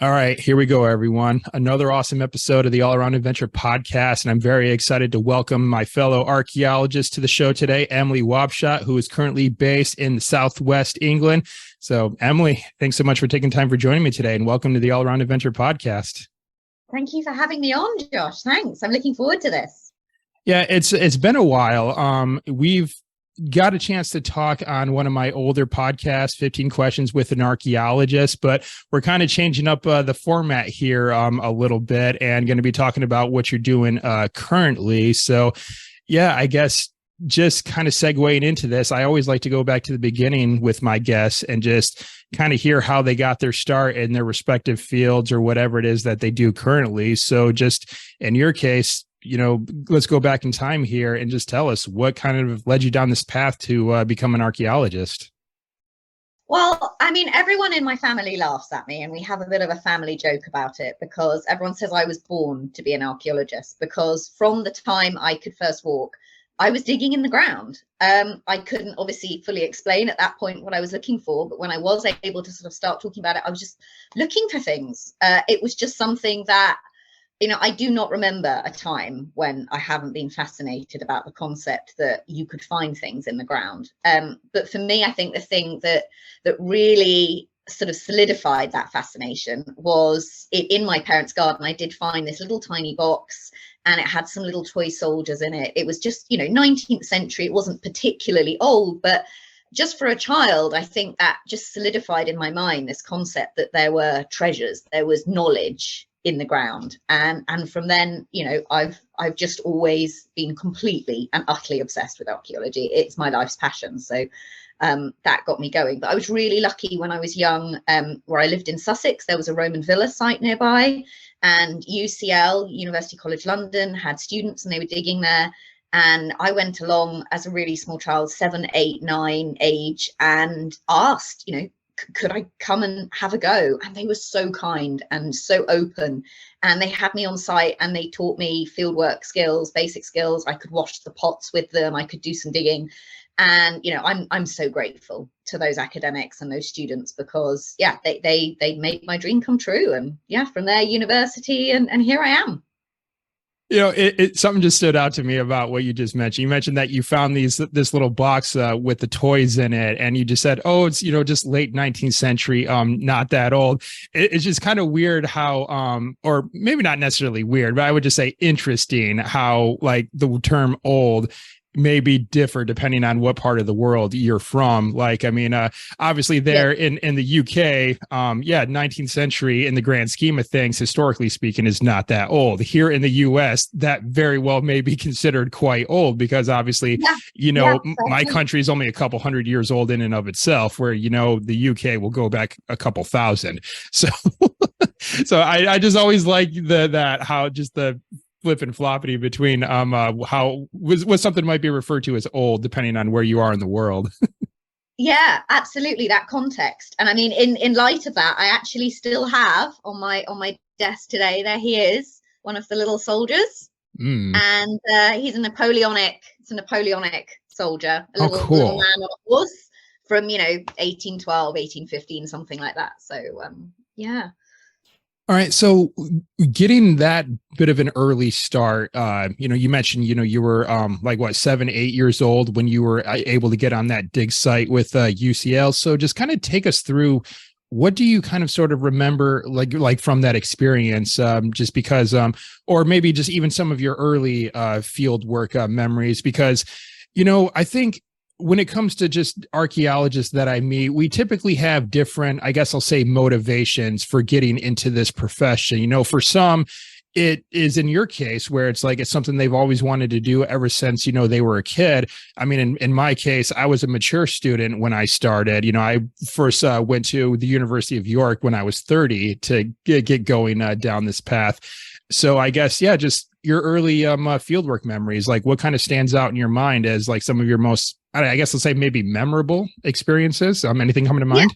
All right, here we go, everyone. Another awesome episode of the All Around Adventure podcast. And I'm very excited to welcome my fellow archaeologist to the show today, Emily Wapshott, who is currently based in Southwest England. So, Emily, thanks so much for taking time for joining me today, and welcome to the All Around Adventure podcast. Thank you for having me on, Josh. Thanks. I'm looking forward to this. Yeah, it's been a while. We've got a chance to talk on one of my older podcasts, 15 Questions with an Archaeologist, but we're kind of changing up the format here a little bit and going to be talking about what you're doing currently. So, yeah, I guess just kind of segueing into this, I always like to go back to the beginning with my guests and just kind of hear how they got their start in their respective fields or whatever it is that they do currently. So just in your case, let's go back in time here and just tell us what kind of led you down this path to become an archaeologist. Well, I mean, everyone in my family laughs at me, and we have a bit of a family joke about it because everyone says I was born to be an archaeologist, because from the time I could first walk, I was digging in the ground. I couldn't obviously fully explain at that point what I was looking for, but when I was able to sort of start talking about it, I was just looking for things. It was just something that, I do not remember a time when I haven't been fascinated about the concept that you could find things in the ground. But for me, I think the thing that really sort of solidified that fascination was in my parents' garden. I did find this little tiny box, and it had some little toy soldiers in it. It was just, 19th century. It wasn't particularly old, but just for a child, I think that just solidified in my mind this concept that there were treasures, there was knowledge in the ground, and from then, I've just always been completely and utterly obsessed with archaeology. It's my life's passion. So that got me going. But I was really lucky when I was young, where I lived in Sussex. There was a Roman villa site nearby, and UCL, University College London, had students and they were digging there. And I went along as a really small child, 7, 8, 9 age, and asked, could I come and have a go? And they were so kind and so open, and they had me on site and they taught me fieldwork skills, basic skills. I could wash the pots with them, I could do some digging. And I'm so grateful to those academics and those students, because they made my dream come true. And from there, university, and here I am. Something just stood out to me about what you just mentioned. You mentioned that you found this little box with the toys in it, and you just said, "Oh, it's just late 19th century, not that old." It's just kind of weird how, or maybe not necessarily weird, but I would just say interesting how like the term "old" maybe differ depending on what part of the world you're from. Like, I mean, obviously there in the UK, 19th century in the grand scheme of things, historically speaking, is not that old. Here in the US, that very well may be considered quite old, because obviously, my country is only a couple hundred years old in and of itself, where, the UK will go back a couple thousand. So, so I just always like how just the flip and floppity between how was something might be referred to as old depending on where you are in the world. Yeah, absolutely, that context. And I mean, in light of that, I actually still have on my desk today, there he is, one of the little soldiers. And he's a Napoleonic soldier, a little man on a horse from 1812, 1815, something like that. So yeah. All right. So getting that bit of an early start, you mentioned, you were like what, 7, 8 years old when you were able to get on that dig site with UCL. So just kind of take us through, what do you kind of sort of remember like from that experience, just because, or maybe just even some of your early field work memories, because, I think when it comes to just archaeologists that I meet, we typically have different, I guess I'll say, motivations for getting into this profession. For some, it is in your case where it's like it's something they've always wanted to do ever since, they were a kid. I mean, in my case, I was a mature student when I started. I first went to the University of York when I was 30 to get going down this path. So I guess, just your early fieldwork memories, like what kind of stands out in your mind as like some of your most, I guess let's say maybe memorable experiences? Anything coming to mind?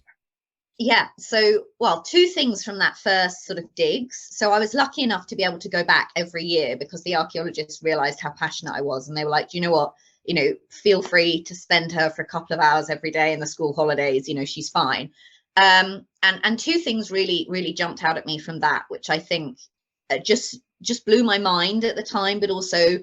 Yeah. So, well, two things from that first sort of digs. So I was lucky enough to be able to go back every year because the archaeologists realized how passionate I was. And they were like, you know what, feel free to spend her for a couple of hours every day in the school holidays. She's fine. And two things really jumped out at me from that, which I think just blew my mind at the time, but also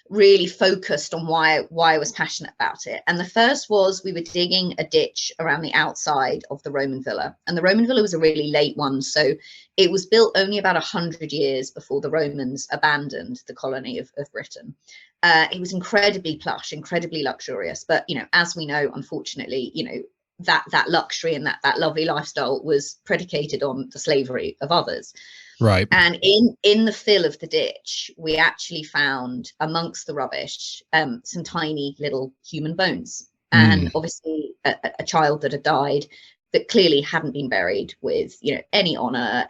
really focused on why I was passionate about it. And the first was, we were digging a ditch around the outside of the Roman villa, and the Roman villa was a really late one, so it was built only about 100 years before the Romans abandoned the colony of Britain. It was incredibly plush, incredibly luxurious, but as we know, unfortunately, that luxury and that lovely lifestyle was predicated on the slavery of others. Right. And in the fill of the ditch, we actually found amongst the rubbish some tiny little human bones, and obviously a child that had died, that clearly hadn't been buried with any honor,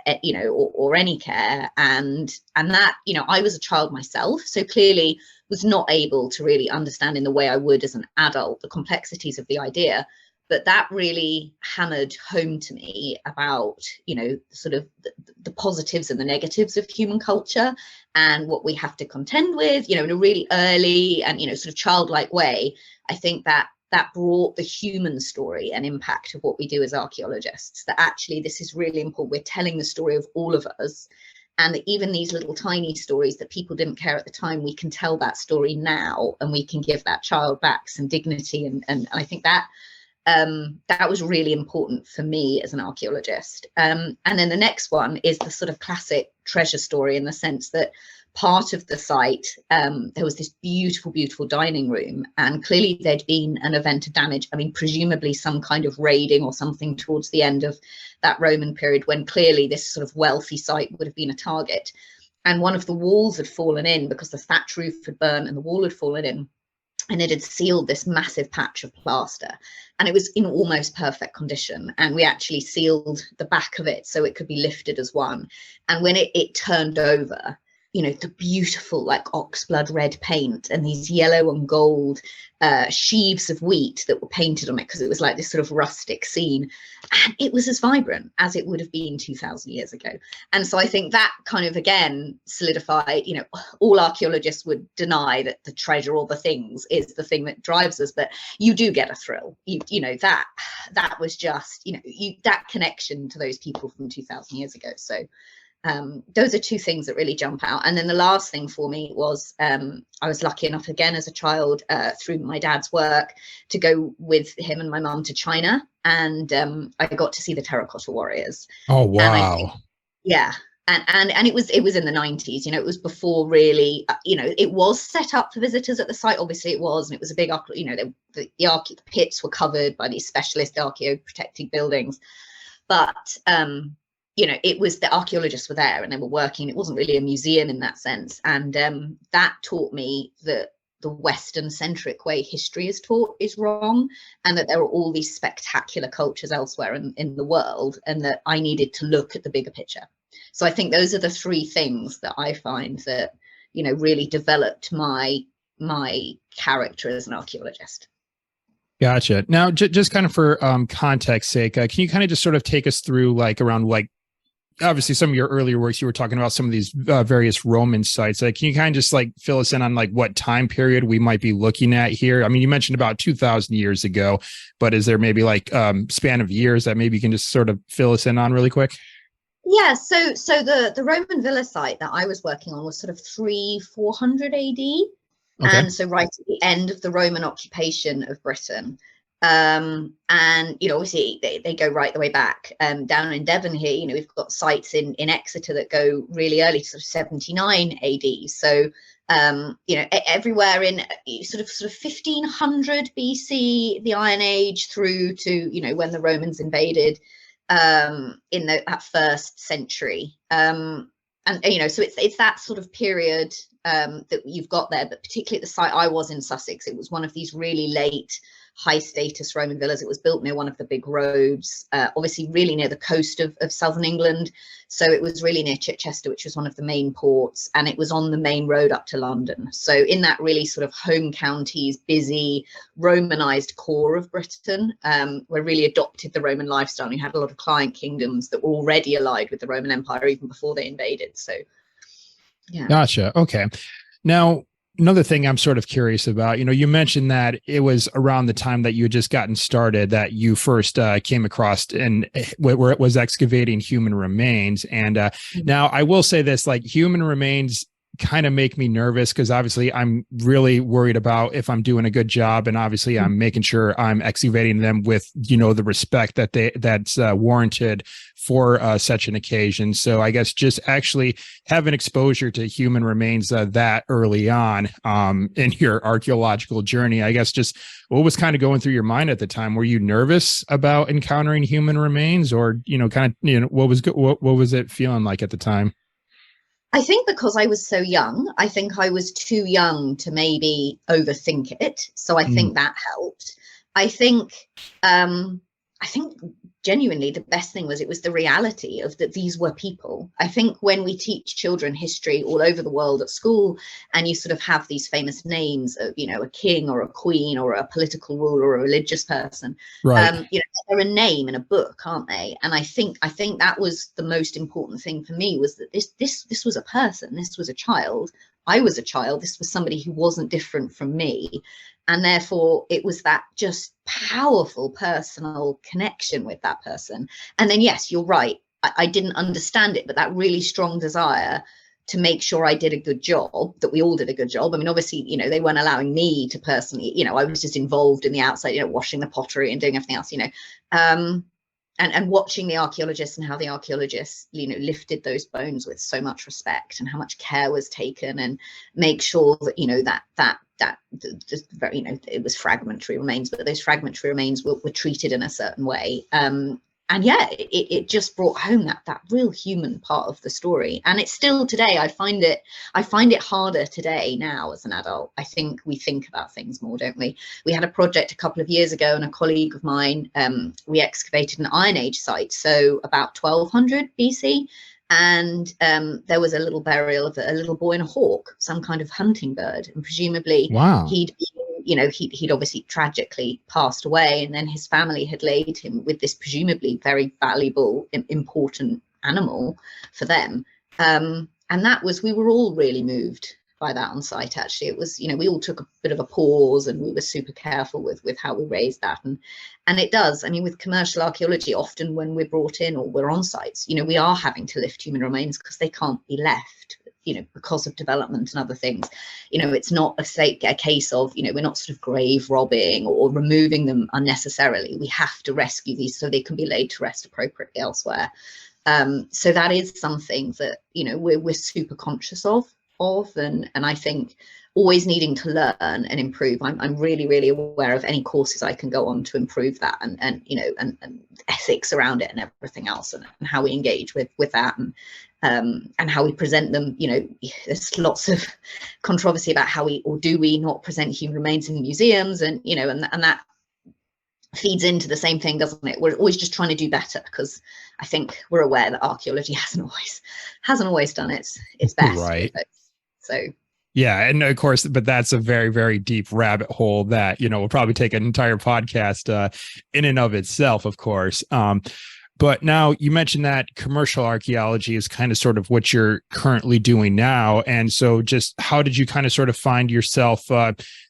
or any care, and that I was a child myself, so clearly was not able to really understand in the way I would as an adult the complexities of the idea. But that really hammered home to me about, sort of the positives and the negatives of human culture, and what we have to contend with, in a really early and, sort of childlike way. I think that brought the human story and impact of what we do as archaeologists, that actually this is really important. We're telling the story of all of us, and that even these little tiny stories that people didn't care at the time, we can tell that story now, and we can give that child back some dignity. And I think that was really important for me as an archaeologist. And then the next one is the sort of classic treasure story, in the sense that part of the site, there was this beautiful dining room, and clearly there'd been an event of damage. I mean, presumably some kind of raiding or something towards the end of that Roman period, when clearly this sort of wealthy site would have been a target. And one of the walls had fallen in because the thatch roof had burnt and the wall had fallen in, and it had sealed this massive patch of plaster, and it was in almost perfect condition. And we actually sealed the back of it so it could be lifted as one. And when it turned over, the beautiful like oxblood red paint and these yellow and gold sheaves of wheat that were painted on it, because it was like this sort of rustic scene, and it was as vibrant as it would have been 2,000 years ago. And so I think that kind of again solidified, all archaeologists would deny that the treasure or the things is the thing that drives us, but you do get a thrill. That was just that connection to those people from 2,000 years ago. So those are two things that really jump out. And then the last thing for me was, I was lucky enough again as a child, through my dad's work, to go with him and my mum to China, and I got to see the terracotta warriors. Oh wow! And I think, yeah, and it was in the 90s. It was before really. It was set up for visitors at the site. Obviously, it was, and it was a big. The pits were covered by these specialist archaeo-protected buildings, but it was, the archaeologists were there and they were working. It wasn't really a museum in that sense. And that taught me that the Western centric way history is taught is wrong, and that there are all these spectacular cultures elsewhere in the world, and that I needed to look at the bigger picture. So I think those are the three things that I find that, really developed my character as an archaeologist. Gotcha. Now, just kind of for context sake, can you kind of just sort of take us through obviously some of your earlier works, you were talking about some of these various Roman sites. Can you kind of just fill us in on what time period we might be looking at here? I mean, you mentioned about 2,000 years ago, but is there maybe span of years that maybe you can just sort of fill us in on really quick? Yeah, so the Roman villa site that I was working on was sort of 300-400 AD. Okay. And so right at the end of the Roman occupation of Britain. And obviously they go right the way back, down in Devon here. We've got sites in Exeter that go really early, sort of 79 AD. So everywhere in sort of 1500 BC, the Iron Age, through to when the Romans invaded in that first century. So it's that sort of period that you've got there. But particularly at the site I was in, Sussex, it was one of these really late high status Roman villas. It was built near one of the big roads, obviously really near the coast of southern England. So it was really near Chichester, which was one of the main ports, and it was on the main road up to London. So in that really sort of home counties, busy Romanized core of Britain, where really adopted the Roman lifestyle. And you had a lot of client kingdoms that were already allied with the Roman Empire even before they invaded. So yeah. Gotcha. Okay. Now, another thing I'm sort of curious about, you mentioned that it was around the time that you had just gotten started that you first came across and where it was excavating human remains. And now I will say this, like human remains kind of make me nervous because obviously I'm really worried about if I'm doing a good job, and obviously I'm making sure I'm excavating them with the respect that's warranted for such an occasion. So I guess just actually having exposure to human remains that early on in your archaeological journey, I guess just what was kind of going through your mind at the time? Were you nervous about encountering human remains, or what was it feeling like at the time? I think because I was so young, I think I was too young to maybe overthink it. So I think that helped. I think I think genuinely the best thing was it was the reality of that these were people. I think when we teach children history all over the world at school, and you sort of have these famous names of, a king or a queen or a political ruler or a religious person, Right. they're a name in a book, aren't they? And I think that was the most important thing for me, was that this was a person, this was a child. I was a child. This was somebody who wasn't different from me. And therefore, it was that just powerful personal connection with that person. And then, yes, you're right. I didn't understand it, but that really strong desire to make sure I did a good job, that we all did a good job. I mean, obviously, they weren't allowing me to personally, I was just involved in the outside, washing the pottery and doing everything else, and watching the archaeologists and how the archaeologists, lifted those bones with so much respect, and how much care was taken, and make sure that, that just very, it was fragmentary remains, but those fragmentary remains were treated in a certain way. And yeah, it just brought home that real human part of the story. And it's still today, I find it harder today now as an adult. I think we think about things more, don't we? We had a project a couple of years ago, and a colleague of mine, we excavated an Iron Age site, so about 1200 BC. And there was a little burial of a little boy and a hawk, some kind of hunting bird, and presumably Wow. he'd obviously tragically passed away, and then his family had laid him with this presumably very valuable, important animal for them. And we were all really moved by that on site. Actually, it was, we all took a bit of a pause, and we were super careful with how we raised that. And it does, I mean, with commercial archaeology, often when we're brought in or we're on sites, we are having to lift human remains because they can't be left, because of development and other things. It's not a case of, we're not sort of grave robbing or removing them unnecessarily. We have to rescue these so they can be laid to rest appropriately elsewhere. So that is something that, we're super conscious of, and I think always needing to learn and improve. I'm really, really aware of any courses I can go on to improve that, and ethics around it and everything else, and how we engage with that, and how we present them. There's lots of controversy about how do we not present human remains in museums, and and that feeds into the same thing, doesn't it? We're always just trying to do better, because I think we're aware that archaeology hasn't always done its best. Right. So yeah, and of course, but that's a very, very deep rabbit hole that will probably take an entire podcast in and of itself, of course. But now you mentioned that commercial archaeology is kind of sort of what you're currently doing now. And so just how did you kind of sort of find yourself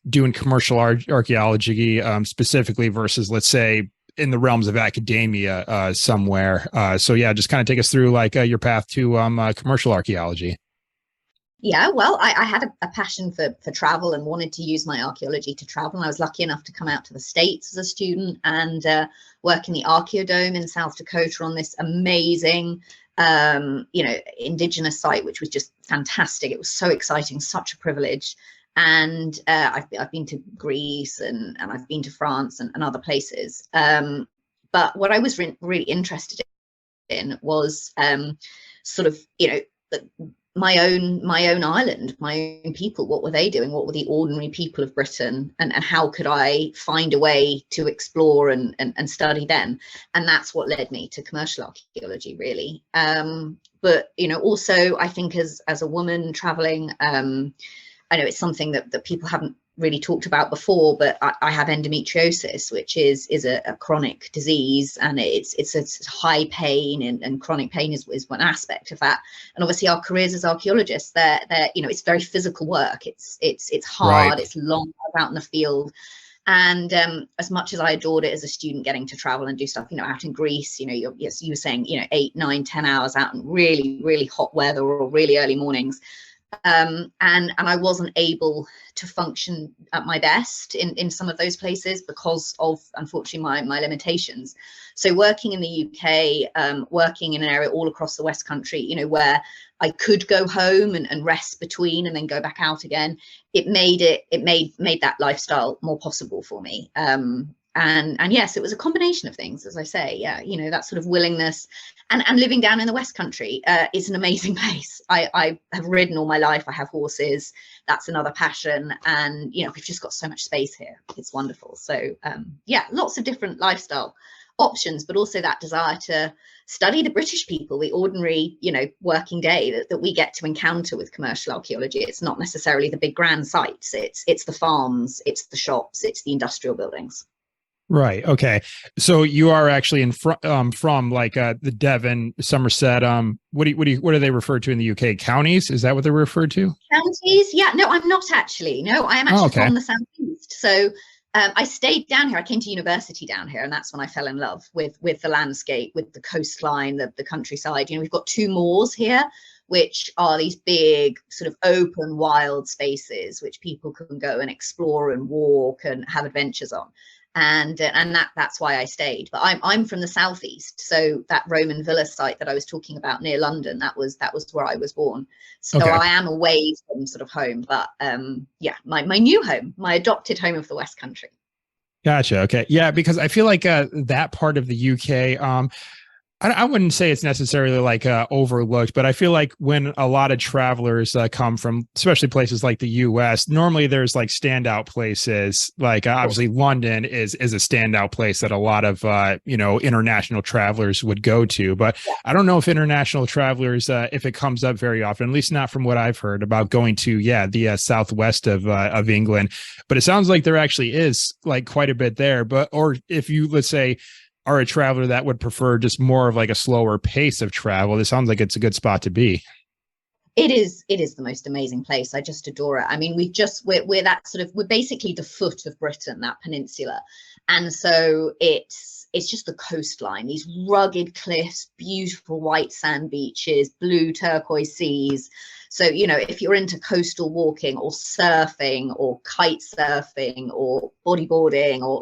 doing commercial archaeology specifically versus, let's say, in the realms of academia somewhere? So yeah, just kind of take us through like your path to commercial archaeology. Yeah, well, I had a passion for travel, and wanted to use my archaeology to travel. And I was lucky enough to come out to the States as a student, and work in the Archaeodome in South Dakota on this amazing, indigenous site, which was just fantastic. It was so exciting, such a privilege. And I've been to Greece, and I've been to France, and other places. But what I was really interested in was sort of, my own island, my own people. What were they doing? What were the ordinary people of Britain? And how could I find a way to explore and study them? And that's what led me to commercial archaeology, really. But also, I think as a woman traveling, I know it's something that people haven't really talked about before, but I have endometriosis, which is a chronic disease, and it's high pain, and chronic pain is one aspect of that. And obviously our careers as archaeologists, they're it's very physical work. It's hard, Right. it's long out in the field. And as much as I adored it as a student, getting to travel and do stuff, out in Greece, you were saying, 8, 9, 10 hours out in really, really hot weather or really early mornings. And I wasn't able to function at my best in some of those places because of, unfortunately, my limitations. So working in the UK, working in an area all across the West Country, where I could go home and rest between and then go back out again, it made that lifestyle more possible for me. And yes, it was a combination of things, as I say. Yeah, that sort of willingness, and living down in the West Country is an amazing place. I have ridden all my life. I have horses. That's another passion, and we've just got so much space here. It's wonderful. So yeah, lots of different lifestyle options, but also that desire to study the British people, the ordinary, working day that we get to encounter with commercial archaeology. It's not necessarily the big grand sites. It's the farms, it's the shops, it's the industrial buildings. Right. Okay. So you are actually from like the Devon, Somerset. What are they referred to in the UK? Counties? Is that what they're referred to? Counties? Yeah. No, I'm not actually. No, I am actually from the southeast. So I stayed down here. I came to university down here, and that's when I fell in love with the landscape, with the coastline, the countryside. We've got 2 moors here, which are these big sort of open, wild spaces which people can go and explore and walk and have adventures on. And that's why I stayed. But I'm from the southeast, so that Roman villa site that I was talking about near London, that was where I was born. So okay. I am away from sort of home, but yeah, my new home, my adopted home of the West Country. Gotcha. Okay. Yeah, because I feel like that part of the UK, I wouldn't say it's necessarily like overlooked, but I feel like when a lot of travelers come from, especially places like the US, normally there's like standout places. Like obviously London is a standout place that a lot of international travelers would go to. But I don't know if international travelers, if it comes up very often, at least not from what I've heard about going to the southwest of England. But it sounds like there actually is like quite a bit there. But or if you, let's say, are a traveler that would prefer just more of like a slower pace of travel, it sounds like it's a good spot to be. It is the most amazing place. I just adore it. I mean, we're that sort of, we're basically the foot of Britain, that peninsula. And so it's just the coastline, these rugged cliffs, beautiful white sand beaches, blue turquoise seas. So, if you're into coastal walking or surfing or kite surfing or bodyboarding or,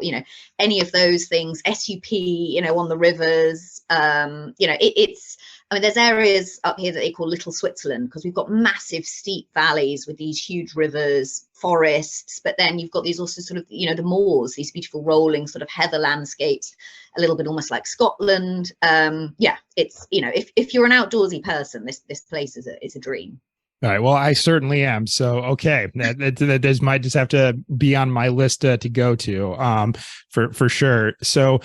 any of those things, SUP, on the rivers, there's areas up here that they call Little Switzerland because we've got massive steep valleys with these huge rivers, forests, but then you've got these also sort of, the moors, these beautiful rolling sort of heather landscapes, a little bit almost like Scotland. Yeah, it's, if you're an outdoorsy person, this place is a dream. All right. Well, I certainly am. So, okay, that might just have to be on my list to go to, for sure. So,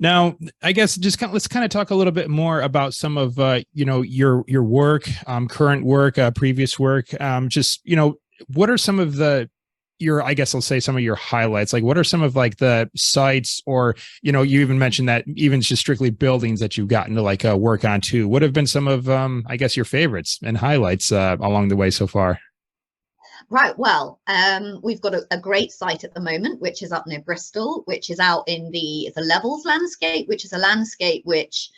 now, I guess just let's kind of talk a little bit more about some of your work, current work, previous work. What are some of I guess I'll say some of your highlights? Like, what are some of like the sites, or you even mentioned that even just strictly buildings that you've gotten to like work on too. What have been some of I guess your favorites and highlights along the way so far? Right. Well, we've got a great site at the moment, which is up near Bristol, which is out in the Levels landscape, which is a landscape which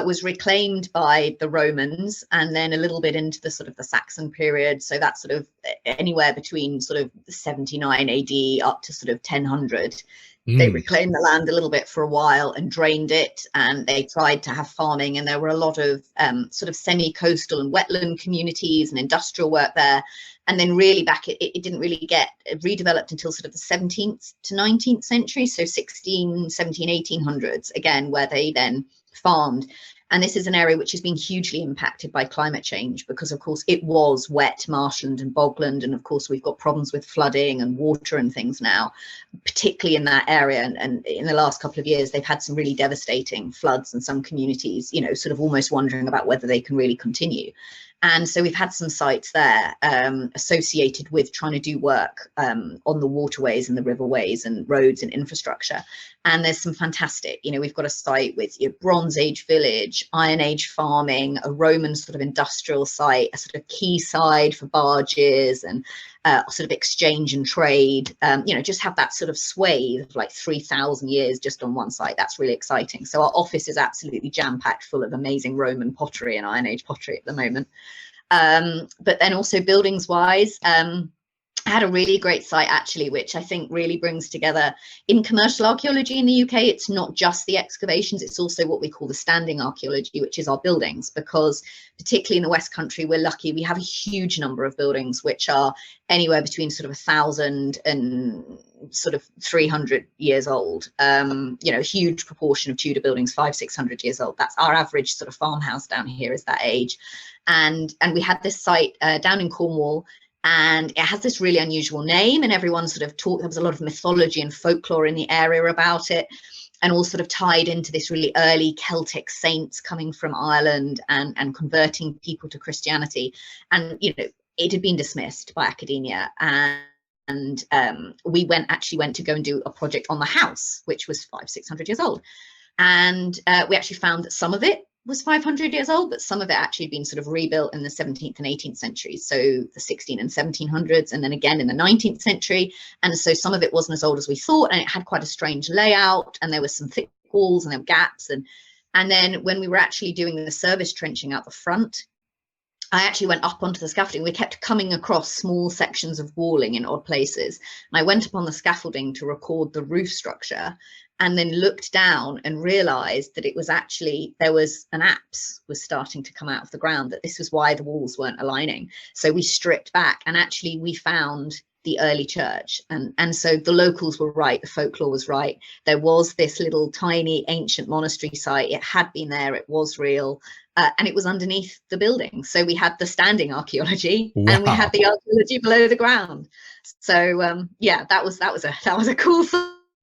was reclaimed by the Romans and then a little bit into the sort of the Saxon period. So that's sort of anywhere between sort of 79 AD up to sort of 1000. They reclaimed the land a little bit for a while and drained it, and they tried to have farming, and there were a lot of sort of semi-coastal and wetland communities and industrial work there. And then really back, it didn't really get redeveloped until sort of the 17th to 19th century, so 16, 17, 1800s, again, where they then farmed. And this is an area which has been hugely impacted by climate change because, of course, it was wet, marshland and bogland. And, of course, we've got problems with flooding and water and things now, particularly in that area. And in the last couple of years, they've had some really devastating floods in some communities, sort of almost wondering about whether they can really continue. And so we've had some sites there associated with trying to do work on the waterways and the riverways and roads and infrastructure. And there's some fantastic, we've got a site with Bronze Age village, Iron Age farming, a Roman sort of industrial site, a sort of quayside for barges, and sort of exchange and trade, just have that sort of swathe of like 3,000 years just on one site. That's really exciting. So our office is absolutely jam-packed full of amazing Roman pottery and Iron Age pottery at the moment. But then also buildings wise, I had a really great site actually, which I think really brings together in commercial archaeology in the UK. It's not just the excavations, it's also what we call the standing archaeology, which is our buildings, because particularly in the West Country, we're lucky. We have a huge number of buildings which are anywhere between sort of 1,000 and sort of 300 years old. A huge proportion of Tudor buildings, 500-600 years old. That's our average sort of farmhouse down here is that age. And we had this site down in Cornwall, and it has this really unusual name, and everyone sort of talked, there was a lot of mythology and folklore in the area about it, and all sort of tied into this really early Celtic saints coming from Ireland and converting people to Christianity. And, it had been dismissed by academia. And we actually went to go and do a project on the house, which was 500-600 years old. And we actually found that some of it was 500 years old, but some of it actually had been sort of rebuilt in the 17th and 18th centuries, so the 16 and 1700s, and then again in the 19th century. And so some of it wasn't as old as we thought, and it had quite a strange layout, and there were some thick walls and there were gaps. And then when we were actually doing the service trenching out the front, I actually went up onto the scaffolding. We kept coming across small sections of walling in odd places. And I went up on the scaffolding to record the roof structure, and then looked down and realized that it was actually, there was an apse was starting to come out of the ground, that this was why the walls weren't aligning. So we stripped back, and actually we found the early church. And so the locals were right, the folklore was right. There was this little tiny ancient monastery site. It had been there, it was real. And it was underneath the building. So we had the standing archaeology, wow, and we had the archaeology below the ground. So that was a cool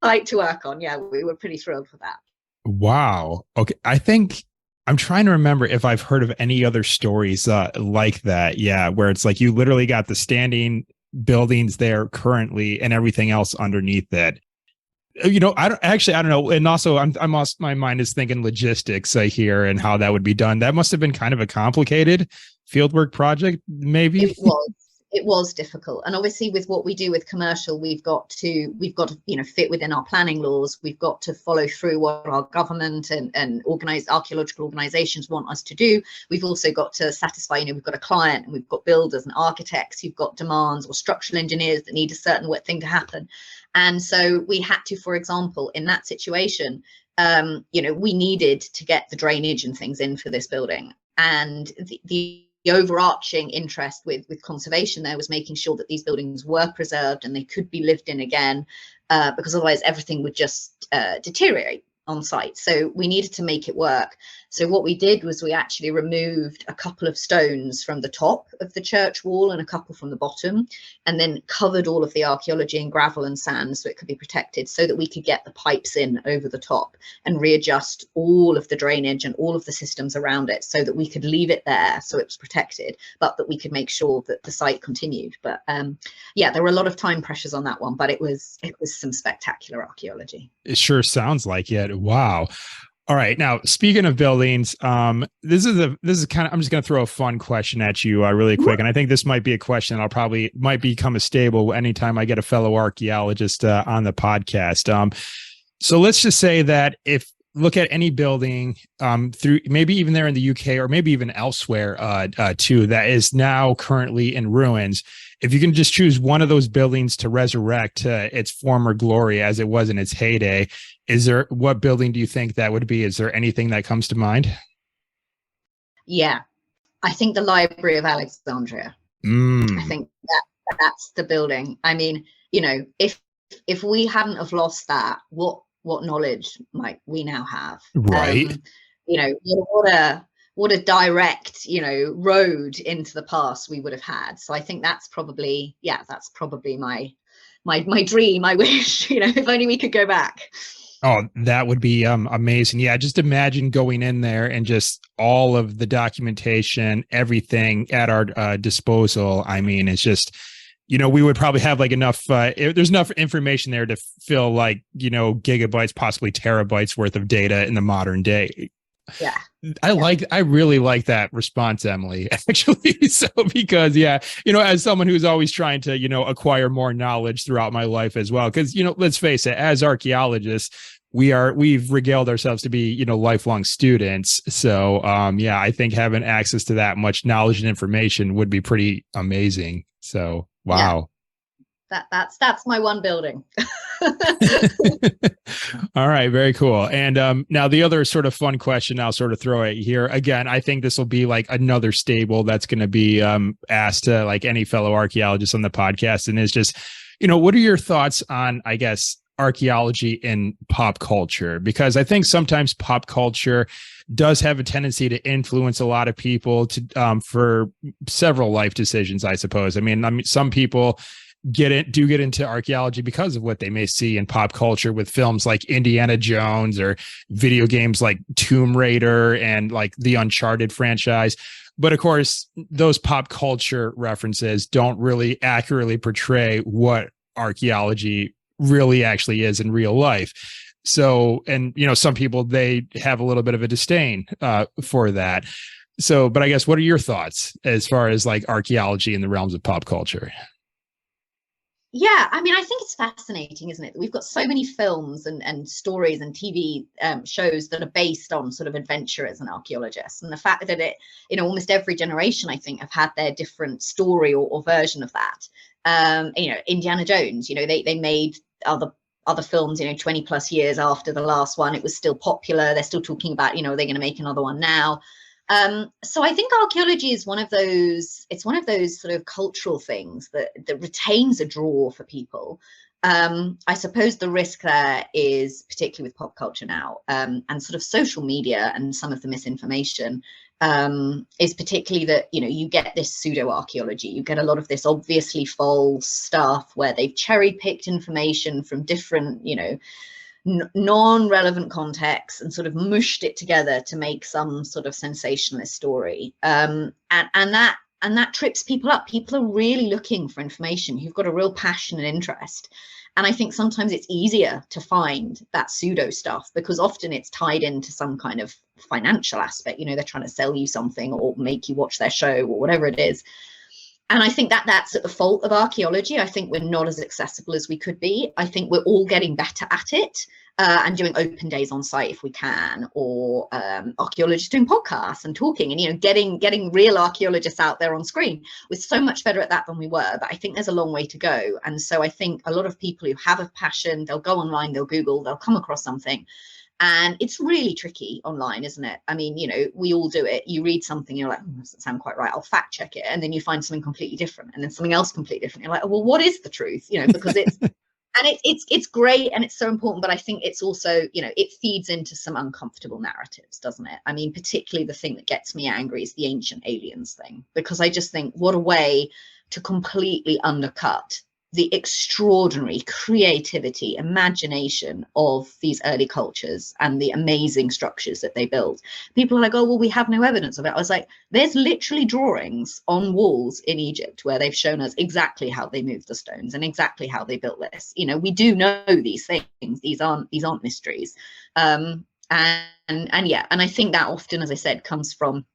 site to work on. Yeah, we were pretty thrilled for that. Wow. Okay. I think I'm trying to remember if I've heard of any other stories like that. Yeah, where it's like you literally got the standing buildings there currently and everything else underneath it. I don't know. And also my mind is thinking logistics here and how that would be done. That must have been kind of a complicated fieldwork project, maybe. It was difficult. And obviously with what we do with commercial, we've got to fit within our planning laws. We've got to follow through what our government and organized archaeological organizations want us to do. We've also got to satisfy, we've got a client, and we've got builders and architects who've got demands, or structural engineers that need a certain thing to happen. And so we had to, for example, in that situation, we needed to get the drainage and things in for this building. And the overarching interest with conservation there was making sure that these buildings were preserved and they could be lived in again, because otherwise everything would just deteriorate on site. So we needed to make it work. So what we did was we actually removed a couple of stones from the top of the church wall and a couple from the bottom, and then covered all of the archaeology in gravel and sand so it could be protected, so that we could get the pipes in over the top and readjust all of the drainage and all of the systems around it, so that we could leave it there so it was protected, but that we could make sure that the site continued. But there were a lot of time pressures on that one, but it was some spectacular archaeology. It sure sounds like it. Wow. All right. Now, speaking of buildings, this is kind of, I'm just going to throw a fun question at you really quick. And I think this might be a question that might become a staple anytime I get a fellow archaeologist on the podcast. So let's just say that if look at any building through maybe even there in the UK or maybe even elsewhere too, that is now currently in ruins. If you can just choose one of those buildings to resurrect its former glory as it was in its heyday, what building do you think that would be? Is there anything that comes to mind? Yeah, I think the Library of Alexandria. I think that's the building. I mean, if we hadn't have lost that, what knowledge might we now have? Right. What a direct, road into the past we would have had. So I think that's probably my dream, my wish, if only we could go back. Oh, that would be amazing. Yeah, just imagine going in there and just all of the documentation, everything at our disposal. I mean, it's just, we would probably have like enough, there's enough information there to fill like, gigabytes, possibly terabytes worth of data in the modern day. Yeah. I really like that response, Emily, actually. So, because, yeah, as someone who's always trying to, acquire more knowledge throughout my life as well, because, let's face it, as archaeologists, we've regaled ourselves to be, lifelong students. So, yeah, I think having access to that much knowledge and information would be pretty amazing. So, wow. Yeah. That's my one building. All right, very cool. And now the other sort of fun question I'll sort of throw at you here. Again, I think this will be like another stable that's going to be asked to like any fellow archaeologists on the podcast. And it's just, what are your thoughts on, I guess, archaeology in pop culture? Because I think sometimes pop culture does have a tendency to influence a lot of people to for several life decisions, I suppose. I mean, some people get into archaeology because of what they may see in pop culture with films like Indiana Jones or video games like Tomb Raider and like the Uncharted franchise. But of course, those pop culture references don't really accurately portray what archaeology really actually is in real life. So, and some people, they have a little bit of a disdain for that. So, but I guess, what are your thoughts as far as like archaeology in the realms of pop culture? Yeah, I mean, I think it's fascinating, isn't it? We've got so many films and stories and TV shows that are based on sort of adventurers and archaeologists. And the fact that almost every generation, I think, have had their different story or version of that. Indiana Jones, they made other films, 20 plus years after the last one. It was still popular. They're still talking about, are they going to make another one now? So I think archaeology is one of those sort of cultural things that retains a draw for people. I suppose the risk there is, particularly with pop culture now, and sort of social media and some of the misinformation, is particularly that, you get this pseudo archaeology. You get a lot of this obviously false stuff where they've cherry picked information from different, non-relevant contexts and sort of mushed it together to make some sort of sensationalist story. And that trips people up. People are really looking for information who've got a real passion and interest. And I think sometimes it's easier to find that pseudo stuff because often it's tied into some kind of financial aspect. They're trying to sell you something or make you watch their show or whatever it is. And I think that's at the fault of archaeology. I think we're not as accessible as we could be. I think we're all getting better at it and doing open days on site if we can, or archaeologists doing podcasts and talking and, getting real archaeologists out there on screen. We're so much better at that than we were, but I think there's a long way to go. And so I think a lot of people who have a passion, they'll go online, they'll Google, they'll come across something. And it's really tricky online, isn't it? I mean, we all do it. You read something, you're like, that doesn't sound quite right. I'll fact check it. And then you find something completely different and then something else completely different. You're like, oh, well, what is the truth? Because it's, and it's great and it's so important. But I think it's also, it feeds into some uncomfortable narratives, doesn't it? I mean, particularly the thing that gets me angry is the ancient aliens thing, because I just think what a way to completely undercut the extraordinary creativity, imagination of these early cultures and the amazing structures that they built. People are like, oh, well, we have no evidence of it. I was like, there's literally drawings on walls in Egypt where they've shown us exactly how they moved the stones and exactly how they built this. We do know these things. These aren't mysteries. And I think that often, as I said, comes from,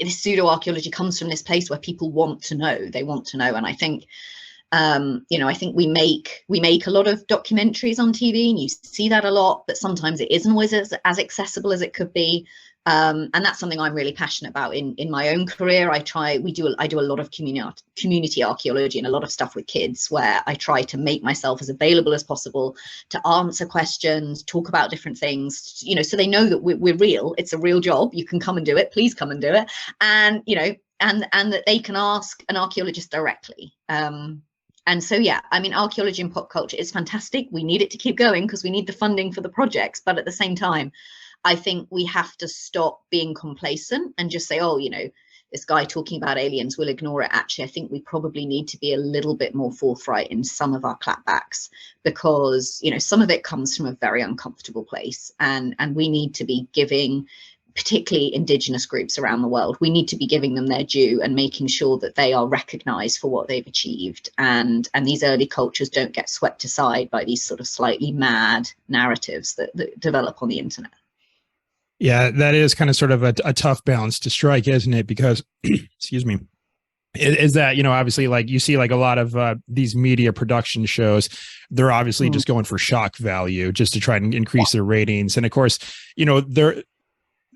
pseudo archaeology comes from this place where people want to know. They want to know, and I think, I think we make a lot of documentaries on TV, and you see that a lot. But sometimes it isn't always as accessible as it could be, and that's something I'm really passionate about in my own career. I do a lot of community archaeology and a lot of stuff with kids, where I try to make myself as available as possible to answer questions, talk about different things, so they know that we're real. It's a real job. You can come and do it. Please come and do it. And and that they can ask an archaeologist directly. And so, yeah, I mean, archaeology and pop culture is fantastic. We need it to keep going because we need the funding for the projects. But at the same time, I think we have to stop being complacent and just say, oh, this guy talking about aliens, we'll ignore it. Actually, I think we probably need to be a little bit more forthright in some of our clapbacks, because, you know, some of it comes from a very uncomfortable place, and we need to be giving, particularly indigenous groups around the world, we need to be giving them their due and making sure that they are recognized for what they've achieved, and these early cultures don't get swept aside by these sort of slightly mad narratives that develop on the internet. Yeah, that is kind of sort of a tough balance to strike, isn't it? Because, excuse me, is that, you know, obviously, like you see like a lot of these media production shows, they're obviously just going for shock value just to try and increase their ratings. And of course, you know,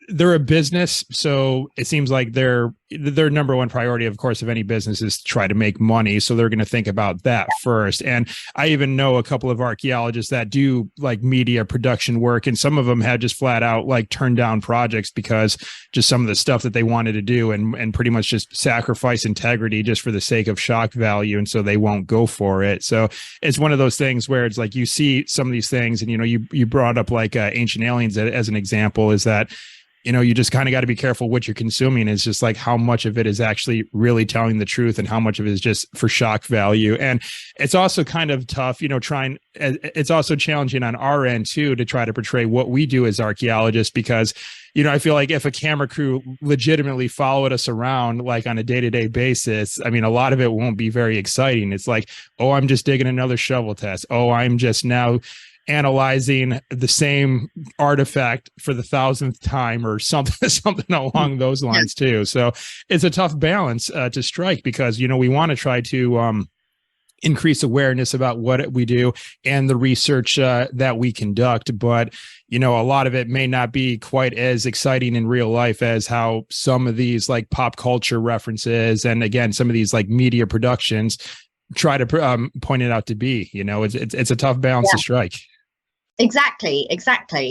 they're a business, so it seems like their number one priority, of course, of any business is to try to make money. So they're going to think about that first. And I even know a couple of archaeologists that do like media production work, and some of them had just flat out like turned down projects because just some of the stuff that they wanted to do and pretty much just sacrifice integrity just for the sake of shock value, and so they won't go for it. So it's one of those things where it's like you see some of these things, and you know, you brought up like Ancient Aliens as an example, is that, you know, you just kind of got to be careful what you're consuming. It's just like how much of it is actually really telling the truth and how much of it is just for shock value. And it's also kind of tough, you know, it's also challenging on our end too, to try to portray what we do as archaeologists, because, you know, I feel like if a camera crew legitimately followed us around like on a day-to-day basis, I mean, a lot of it won't be very exciting. It's like, oh, I'm just digging another shovel test. Oh, I'm just now analyzing the same artifact for the 1,000th time, or something along those lines too. So it's a tough balance to strike, because, you know, we want to try to increase awareness about what we do and the research that we conduct. But, you know, a lot of it may not be quite as exciting in real life as how some of these like pop culture references, and again, some of these like media productions try to point it out to be. You know, it's a tough balance to strike. Exactly.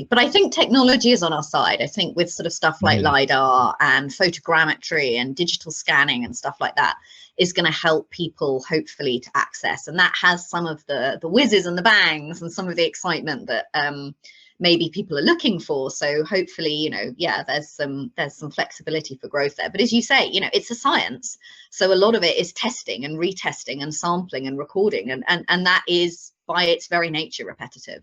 But I think technology is on our side. I think with sort of stuff like LiDAR and photogrammetry and digital scanning and stuff like that is going to help people hopefully to access. And that has some of the whizzes and the bangs and some of the excitement that maybe people are looking for. So hopefully, you know, there's some flexibility for growth there. But as you say, you know, it's a science. So a lot of it is testing and retesting and sampling and recording. And that is by its very nature repetitive.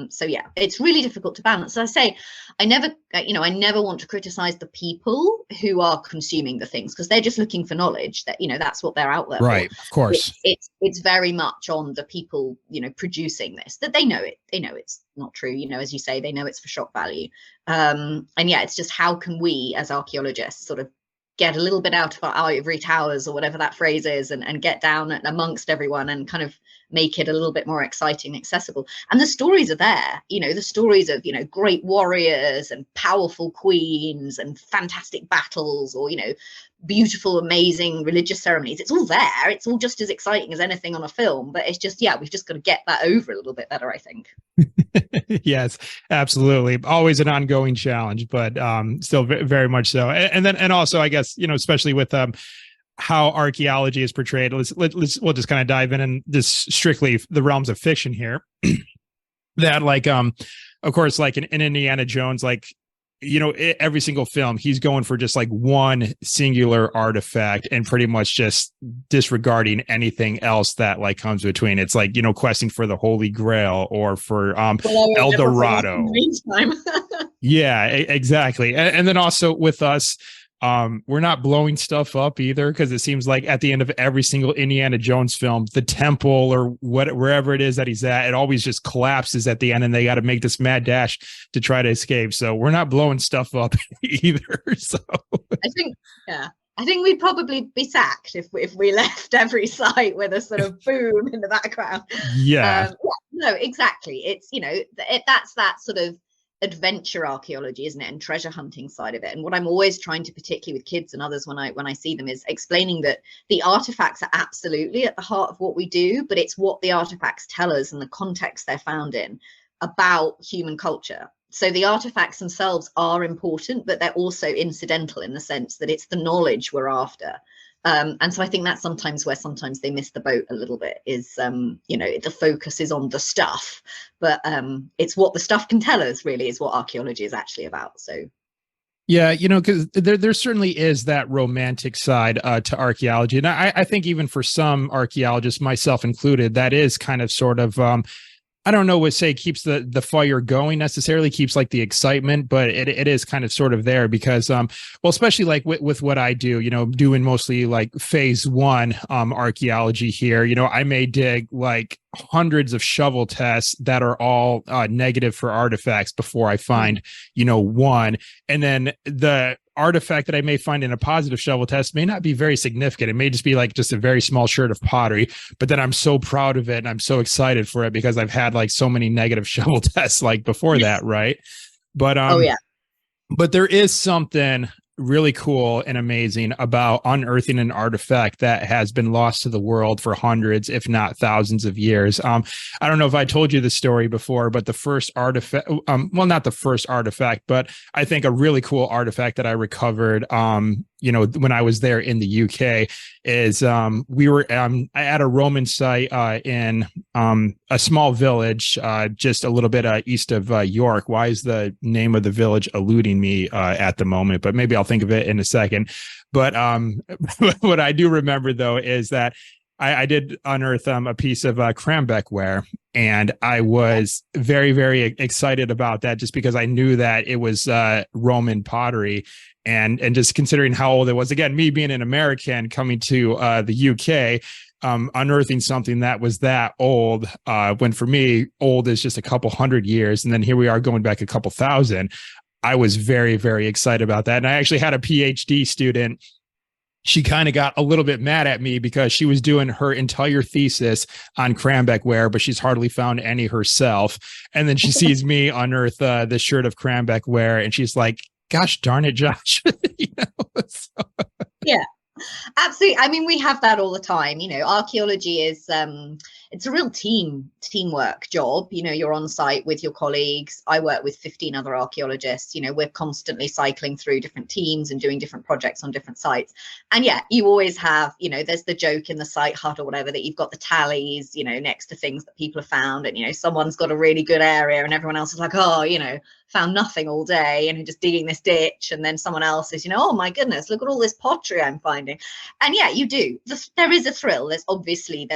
So yeah, it's really difficult to balance. So I say, I never want to criticize the people who are consuming the things, because they're just looking for knowledge. That, you know, that's what they're out there right for. Of course, it's very much on the people, you know, producing this, that they know it's not true. You know, as you say, they know it's for shock value. And yeah, it's just how can we as archaeologists sort of get a little bit out of our ivory towers, or whatever that phrase is, and get down amongst everyone and kind of make it a little bit more exciting, accessible. And the stories are there, you know, the stories of, you know, great warriors and powerful queens and fantastic battles, or, you know, beautiful, amazing religious ceremonies. It's all there. It's all just as exciting as anything on a film, but it's just, we've just got to get that over a little bit better, I think. Yes, absolutely. Always an ongoing challenge, but still very much so. And also, I guess, you know, especially with how archaeology is portrayed, we'll just kind of dive in and just strictly the realms of fiction here. That like, of course, like in Indiana Jones, like, you know, every single film, he's going for just like one singular artifact and pretty much just disregarding anything else that like comes between. It's like, you know, questing for the Holy Grail or for El Dorado. Yeah, exactly. And then also with us, we're not blowing stuff up either, because it seems like at the end of every single Indiana Jones film, the temple or wherever it is that he's at, it always just collapses at the end, and they got to make this mad dash to try to escape. So we're not blowing stuff up either. So I think we'd probably be sacked if we left every site with a sort of boom in the background. No, exactly. It's, you know, that's that sort of adventure archaeology, isn't it, and treasure hunting side of it. And what I'm always trying to, particularly with kids and others when I see them, is explaining that the artifacts are absolutely at the heart of what we do, but it's what the artifacts tell us and the context they're found in about human culture. So the artifacts themselves are important, but they're also incidental in the sense that it's the knowledge we're after. And so I think that's sometimes where they miss the boat a little bit, is, you know, the focus is on the stuff, but it's what the stuff can tell us really is what archaeology is actually about. So Yeah, because there certainly is that romantic side to archaeology. And I think even for some archaeologists, myself included, that is kind of sort of I don't know what say keeps the fire going necessarily, keeps like the excitement, but it is kind of sort of there because well, especially like with what I do, doing mostly like phase one archaeology here, I may dig like hundreds of shovel tests that are all negative for artifacts before I find, one. And then the artifact that I may find in a positive shovel test may not be very significant. It may just be like just a very small sherd of pottery, but then I'm so proud of it and I'm so excited for it because I've had like so many negative shovel tests like before that, right? But Oh yeah. but there is something really cool and amazing about unearthing an artifact that has been lost to the world for hundreds, if not thousands of years. I don't know if I told you the story before, but the first artifact, well, not the first artifact, but I think a really cool artifact that I recovered, when I was there in the UK is we were at a Roman site in a small village just a little bit east of York. Why is the name of the village eluding me at the moment? But maybe I'll think of it in a second. But what I do remember, though, is that I did unearth a piece of Crambeck ware, and I was very, very excited about that just because I knew that it was Roman pottery. And just considering how old it was, again, me being an American coming to the UK, unearthing something that was that old, when for me, old is just a couple hundred years. And then here we are going back a couple thousand. I was very, very excited about that. And I actually had a PhD student. She kind of got a little bit mad at me because she was doing her entire thesis on Crambeck ware, but she's hardly found any herself. And then she sees me unearth the sherd of Crambeck ware, and she's like, gosh darn it, Josh. So. Yeah, absolutely. I mean, we have that all the time. Archaeology is it's a real teamwork job. You're on site with your colleagues. I work with 15 other archaeologists. We're constantly cycling through different teams and doing different projects on different sites. And yeah, you always have, there's the joke in the site hut or whatever that you've got the tallies, next to things that people have found. And, someone's got a really good area and everyone else is like, oh, found nothing all day and just digging this ditch. And then someone else is, oh my goodness, look at all this pottery I'm finding. And yeah, you do. There is a thrill. There's obviously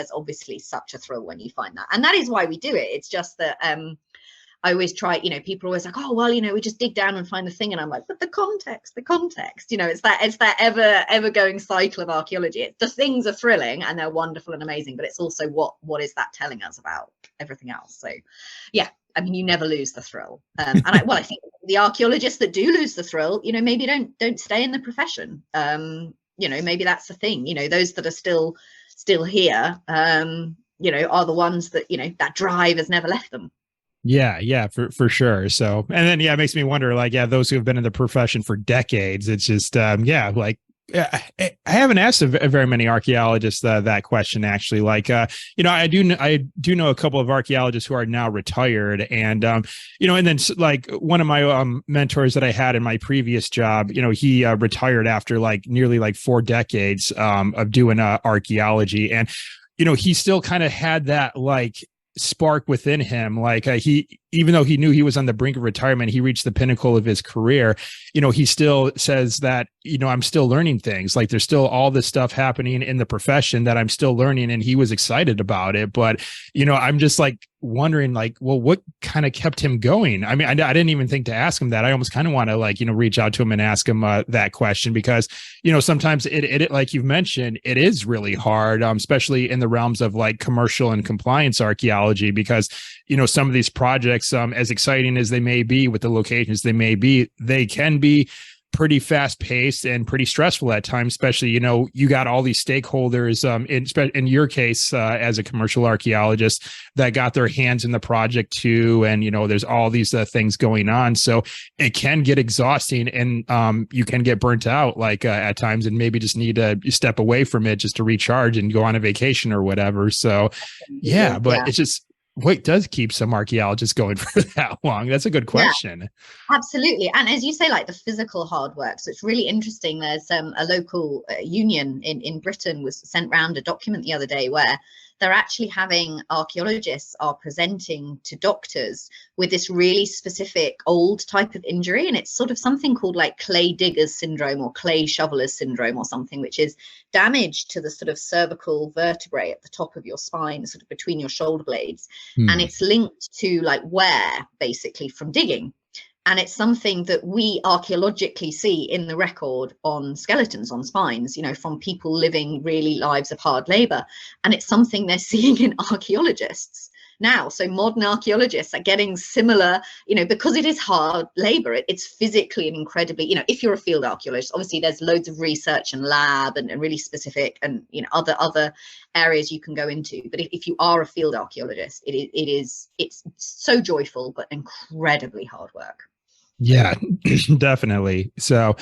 such a thrill when you find that. And that is why we do it. It's just that I always try, people are always like, oh, well, we just dig down and find the thing. And I'm like, but the context, it's that ever going cycle of archaeology. The things are thrilling and they're wonderful and amazing, but it's also what is that telling us about everything else? So yeah, I mean, you never lose the thrill. And I think the archaeologists that do lose the thrill, maybe don't stay in the profession. Maybe that's the thing, those that are still here, are the ones that, that drive has never left them. Yeah, for sure. So, and then, yeah, it makes me wonder, like, yeah, those who have been in the profession for decades, it's just, I haven't asked very many archaeologists that question, actually. Like, I do know a couple of archaeologists who are now retired, and and then like one of my mentors that I had in my previous job, he retired after like nearly like 4 decades of doing archaeology, and he still kind of had that like spark within him. Like even though he knew he was on the brink of retirement, he reached the pinnacle of his career. He still says that, I'm still learning things. Like there's still all this stuff happening in the profession that I'm still learning. And he was excited about it. But, I'm just like wondering, like, well, what kind of kept him going? I mean, I didn't even think to ask him that. I almost kind of want to like, reach out to him and ask him that question because, sometimes it like you've mentioned, it is really hard, especially in the realms of like commercial and compliance archaeology, because, some of these projects, as exciting as they may be with the locations they may be, they can be pretty fast paced and pretty stressful at times, especially, you got all these stakeholders in your case, as a commercial archaeologist that got their hands in the project too. And, there's all these things going on. So it can get exhausting and you can get burnt out like at times and maybe just need to step away from it just to recharge and go on a vacation or whatever. So yeah, but it's just, what does keep some archaeologists going for that long? That's a good question. Yeah, absolutely. And as you say, like the physical hard work. So it's really interesting. There's a local union in Britain was sent round a document the other day where they're actually having archaeologists are presenting to doctors with this really specific old type of injury, and it's sort of something called like clay diggers syndrome or clay shovelers syndrome or something, which is damage to the sort of cervical vertebrae at the top of your spine, sort of between your shoulder blades. And it's linked to like wear, basically, from digging. And it's something that we archaeologically see in the record on skeletons, on spines, you know, from people living really lives of hard labor. And it's something they're seeing in archaeologists now. So modern archaeologists are getting similar, you know, because it is hard labor. It's physically and incredibly, you know, if you're a field archaeologist, obviously there's loads of research and lab and really specific and, you know, other areas you can go into. But if you are a field archaeologist, it's so joyful, but incredibly hard work. Yeah, definitely. So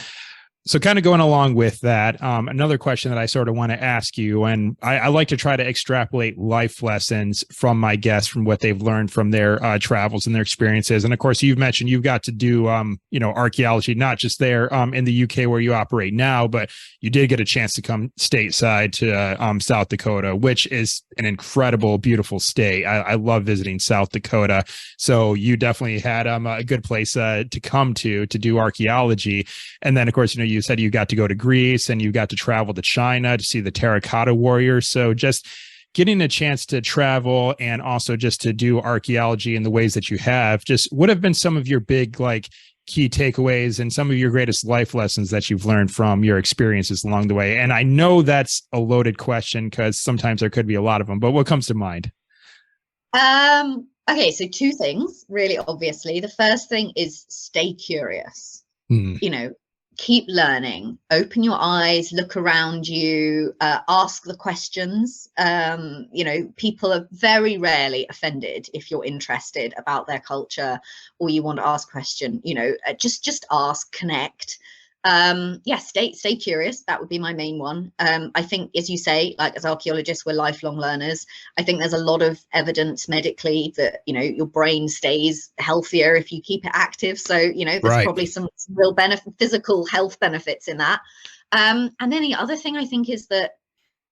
kind of going along with that, another question that I sort of want to ask you, and I like to try to extrapolate life lessons from my guests, from what they've learned from their travels and their experiences. And of course, you've mentioned you've got to do, archaeology, not just there in the UK where you operate now, but you did get a chance to come stateside to South Dakota, which is an incredible, beautiful state. I love visiting South Dakota. So you definitely had a good place to come to do archaeology. And then, of course, you said you got to go to Greece and you got to travel to China to see the terracotta warriors. So just getting a chance to travel and also just to do archaeology in the ways that you have, just what have been some of your big, like, key takeaways and some of your greatest life lessons that you've learned from your experiences along the way? And I know that's a loaded question because sometimes there could be a lot of them, but what comes to mind? Okay, so two things, really, obviously. The first thing is stay curious. You know, keep learning, open your eyes, look around you, ask the questions. People are very rarely offended if you're interested about their culture or you want to ask a question. Just ask, connect. Stay curious. That would be my main one. I think, as you say, like, as archaeologists, we're lifelong learners. I think there's a lot of evidence medically that, your brain stays healthier if you keep it active. So, there's probably some real physical health benefits in that. And then the other thing I think is that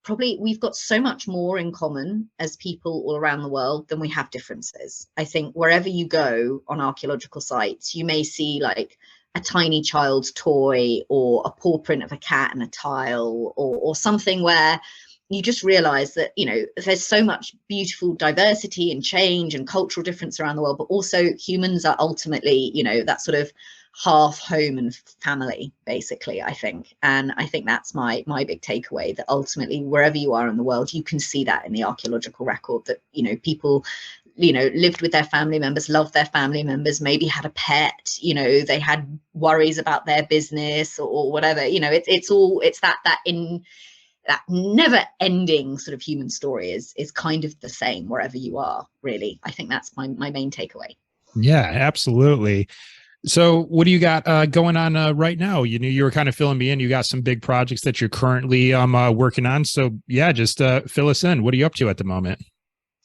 probably we've got so much more in common as people all around the world than we have differences. I think wherever you go on archaeological sites, you may see like a tiny child's toy or a paw print of a cat in a tile or something where you just realize that, there's so much beautiful diversity and change and cultural difference around the world, but also humans are ultimately, that sort of half home and family, basically, I think. And I think that's my big takeaway, that ultimately wherever you are in the world, you can see that in the archaeological record, that, people lived with their family members, loved their family members, maybe had a pet, they had worries about their business or whatever. It's that never ending sort of human story is kind of the same wherever you are, really. I think that's my main takeaway. Yeah, absolutely. So what do you got going on right now? You were kind of filling me in. You got some big projects that you're currently working on. So yeah, just fill us in. What are you up to at the moment?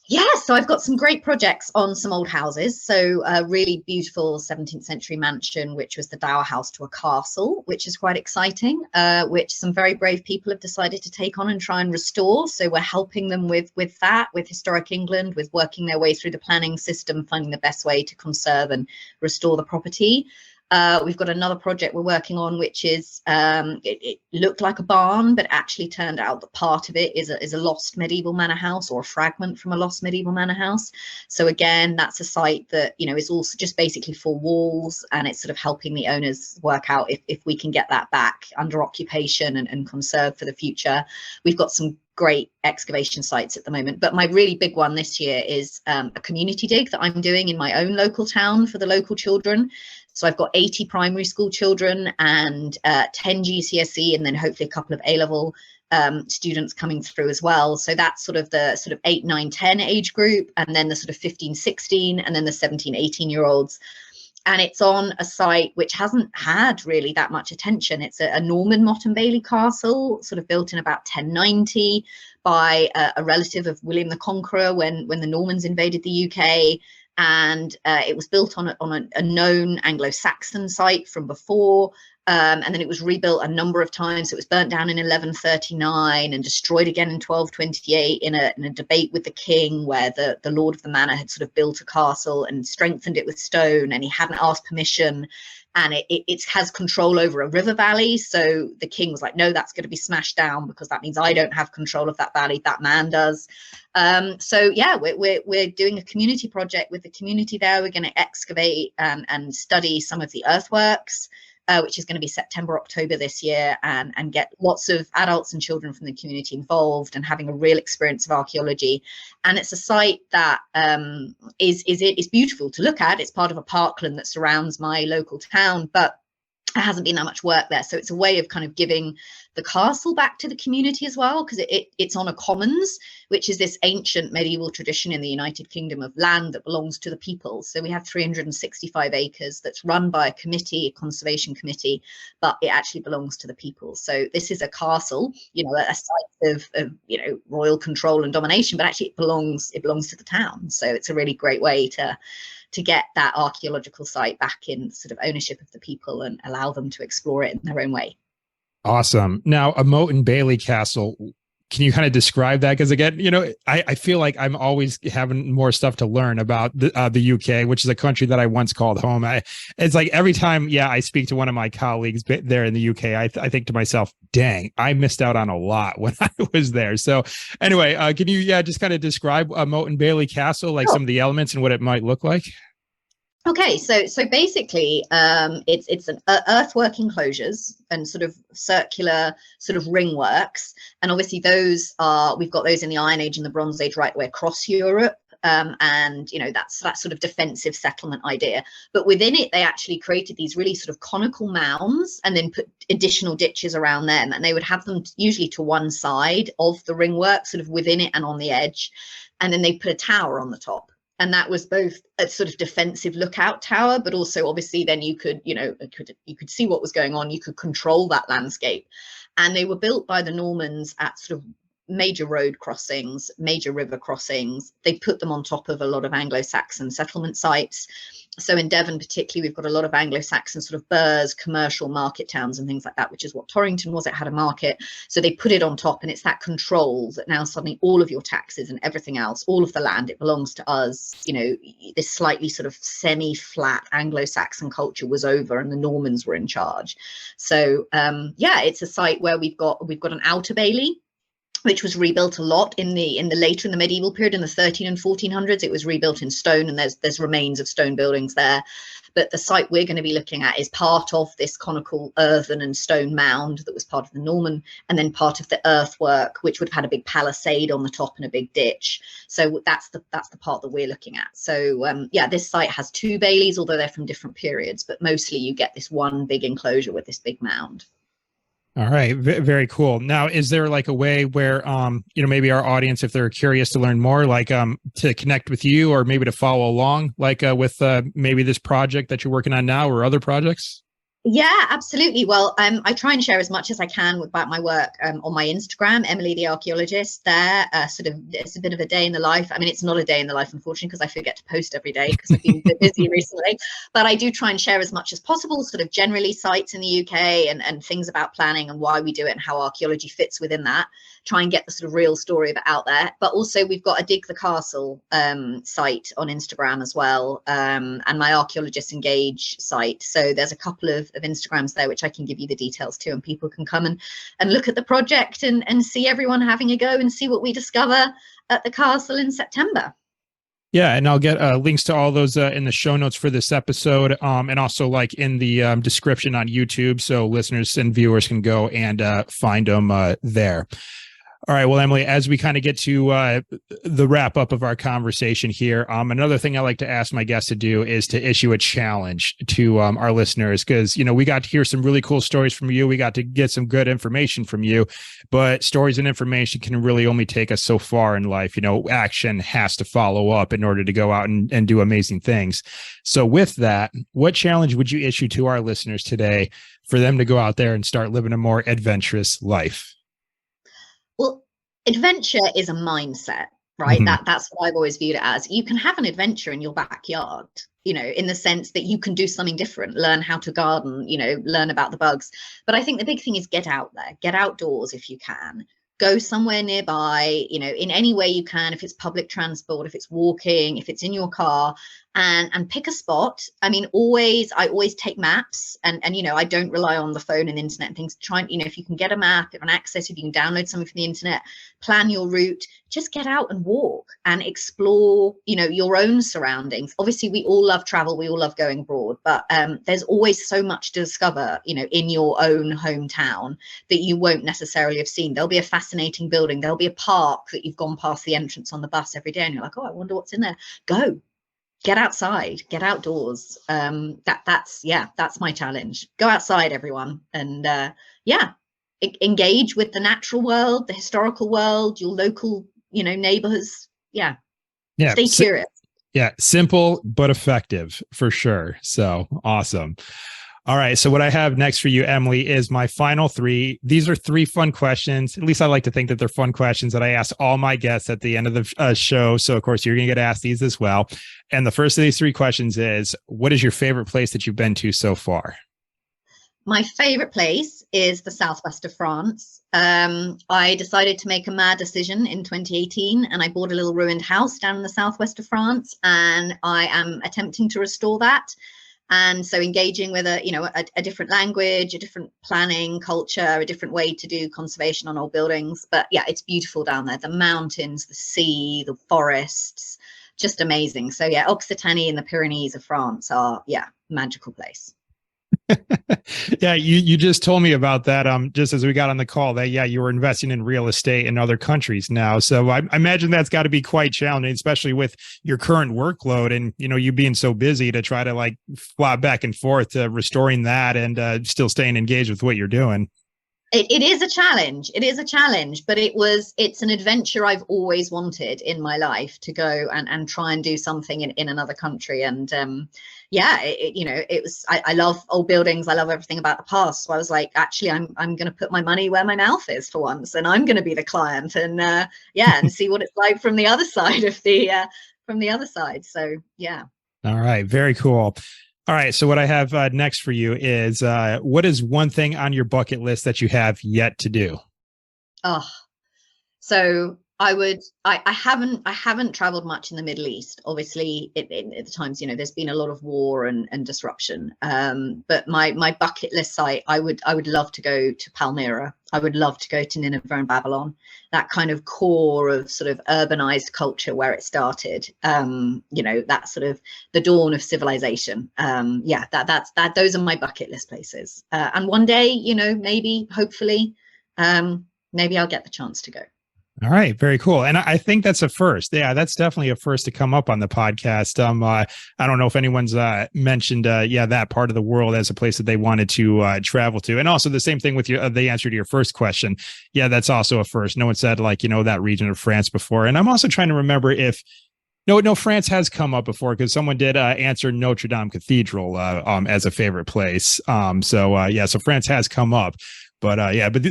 Yeah, so I've got some great projects on some old houses. So a really beautiful 17th century mansion, which was the dower house to a castle, which is quite exciting, which some very brave people have decided to take on and try and restore. So we're helping them with that, with Historic England, with working their way through the planning system, finding the best way to conserve and restore the property. We've got another project we're working on, which is it looked like a barn, but actually turned out that part of it is a lost medieval manor house, or a fragment from a lost medieval manor house. So again, that's a site that is also just basically 4 walls, and it's sort of helping the owners work out if we can get that back under occupation and conserve for the future. We've got some great excavation sites at the moment, but my really big one this year is a community dig that I'm doing in my own local town for the local children. So I've got 80 primary school children and 10 GCSE, and then hopefully a couple of A-level students coming through as well. So that's sort of the 8, 9, 10 age group, and then the sort of 15, 16, and then the 17, 18-year-olds. And it's on a site which hasn't had really that much attention. It's a Norman Motte and Bailey castle, sort of built in about 1090 by a relative of William the Conqueror when the Normans invaded the UK. And it was built on a known Anglo-Saxon site from before. And then it was rebuilt a number of times. It was burnt down in 1139 and destroyed again in 1228 in a debate with the king, where the lord of the manor had sort of built a castle and strengthened it with stone, and he hadn't asked permission. And it has control over a river valley. So the king was like, no, that's going to be smashed down, because that means I don't have control of that valley. That man does. So yeah, we're doing a community project with the community there. We're going to excavate and study some of the earthworks, which is going to be September, October this year, and get lots of adults and children from the community involved and having a real experience of archaeology. And it's a site that is beautiful to look at. It's part of a parkland that surrounds my local town, but there hasn't been that much work there. So it's a way of kind of giving the castle back to the community as well, because it's on a commons, which is this ancient medieval tradition in the United Kingdom of land that belongs to the people. So we have 365 acres that's run by a committee, a conservation committee, but it actually belongs to the people. So this is a castle, a site of royal control and domination, but actually it belongs to the town. So it's a really great way to get that archaeological site back in sort of ownership of the people and allow them to explore it in their own way. Awesome. Now, a moat and Bailey castle, can you kind of describe that? Because again, I feel like I'm always having more stuff to learn about the UK, which is a country that I once called home. It's like every time, I speak to one of my colleagues there in the UK, I think to myself, dang, I missed out on a lot when I was there. So anyway, can you just kind of describe a moat and Bailey castle, like some of the elements and what it might look like? Okay, so basically, it's an earthwork enclosures and sort of circular sort of ring works, and obviously we've got those in the Iron Age and the Bronze Age right way across Europe, and that's that sort of defensive settlement idea. But within it, they actually created these really sort of conical mounds and then put additional ditches around them, and they would have them usually to one side of the ring work, sort of within it and on the edge, and then they put a tower on the top. And that was both a sort of defensive lookout tower, but also obviously then you could see what was going on. You could control that landscape. And they were built by the Normans at sort of major road crossings, major river crossings. They put them on top of a lot of Anglo-Saxon settlement sites. So in Devon particularly, we've got a lot of Anglo-Saxon sort of burhs, commercial market towns and things like that, which is what Torrington was. It had a market. So they put it on top, and it's that control that now suddenly all of your taxes and everything else, all of the land, it belongs to us. This slightly sort of semi-flat Anglo-Saxon culture was over and the Normans were in charge. So it's a site where we've got an outer bailey, which was rebuilt a lot in the medieval period, in the 13 and 1400s. It was rebuilt in stone, and there's remains of stone buildings there. But the site we're going to be looking at is part of this conical earthen and stone mound that was part of the Norman, and then part of the earthwork, which would have had a big palisade on the top and a big ditch. So that's the part that we're looking at. So this site has two baileys, although they're from different periods, but mostly you get this one big enclosure with this big mound. All right. Very cool. Now, is there like a way where, maybe our audience, if they're curious to learn more, like to connect with you or maybe to follow along, like with maybe this project that you're working on now or other projects? Yeah, absolutely. Well, I try and share as much as I can about my work on my Instagram, Emily the Archaeologist. There, it's a bit of a day in the life. I mean, it's not a day in the life, unfortunately, because I forget to post every day because I've been a bit busy recently. But I do try and share as much as possible, sort of generally sites in the UK and things about planning and why we do it and how archaeology fits within that. Try and get the sort of real story of it out there. But also we've got a Dig the Castle site on Instagram as well, and my Archaeologists Engage site. So there's a couple of Instagrams there which I can give you the details to, and people can come and look at the project and see everyone having a go and see what we discover at the castle in September. Yeah, and I'll get links to all those in the show notes for this episode, and also like in the description on YouTube, so listeners and viewers can go and find them there. All right. Well, Emily, as we kind of get to the wrap up of our conversation here, another thing I like to ask my guests to do is to issue a challenge to our listeners, because, we got to hear some really cool stories from you. We got to get some good information from you, but stories and information can really only take us so far in life. Action has to follow up in order to go out and do amazing things. So with that, what challenge would you issue to our listeners today for them to go out there and start living a more adventurous life? Well, adventure is a mindset. right? That's what I've always viewed it as. You can have an adventure in your backyard, you know, in the sense that you can do something different, learn how to garden, you know, learn about the bugs. But I think the big thing is get out there, get outdoors if you can. Go somewhere nearby, you know, in any way you can, if it's public transport, if it's walking, if it's in your car, and pick a spot. I mean, I always take maps, and you know, I don't rely on the phone and the internet and things. Try and, you know, if you can get a map, if an access, if you can download something from the internet, plan your route, just get out and walk and explore, you know, your own surroundings. Obviously, we all love travel, we all love going abroad, but there's always so much to discover, you know, in your own hometown that you won't necessarily have seen. There'll be a fascinating building, there'll be a park that you've gone past the entrance on the bus every day and you're like, oh, I wonder what's in there. Go, get outside, get outdoors. That's my challenge. Go outside, everyone, and engage with the natural world, the historical world, your local, you know, neighbors. Stay curious. Simple but effective for sure. So awesome. All right. So what I have next for you, Emily, is my final three. These are three fun questions. At least I like to think that they're fun questions that I ask all my guests at the end of the show. So, of course, you're going to get asked these as well. And the first of these three questions is, what is your favorite place that you've been to so far? My favorite place is the southwest of France. I decided to make a mad decision in 2018, and I bought a little ruined house down in the southwest of France, and I am attempting to restore that. And so engaging with a different language, a different planning culture, a different way to do conservation on old buildings. But yeah, it's beautiful down there. The mountains, the sea, the forests, just amazing. So yeah, Occitanie and the Pyrenees of France are, magical place. Yeah, you just told me about that just as we got on the call that you were investing in real estate in other countries now. So I imagine that's got to be quite challenging, especially with your current workload and, you know, you being so busy to try to like flop back and forth to restoring that and still staying engaged with what you're doing. It is a challenge. It is a challenge, but it's an adventure I've always wanted in my life, to go and try and do something in another country. And I love old buildings. I love everything about the past. So I was like, actually, I'm going to put my money where my mouth is for once, and I'm going to be the client and and see what it's like from the other side of the other side. So yeah. All right. Very cool. All right. So what I have next for you is what is one thing on your bucket list that you have yet to do? So I haven't traveled much in the Middle East. Obviously, at the times, you know, there's been a lot of war and disruption. But my bucket list site, I would love to go to Palmyra. I would love to go to Nineveh and Babylon, that kind of core of sort of urbanized culture where it started. You know, that sort of the dawn of civilization. Those are my bucket list places. And one day, you know, maybe, hopefully, maybe I'll get the chance to go. All right. Very cool. And I think that's a first. Yeah, that's definitely a first to come up on the podcast. I don't know if anyone's mentioned, that part of the world as a place that they wanted to travel to. And also the same thing with the answer to your first question. Yeah, that's also a first. No one said like, you know, that region of France before. And I'm also trying to remember if No, France has come up before because someone did answer Notre Dame Cathedral as a favorite place. So France has come up. But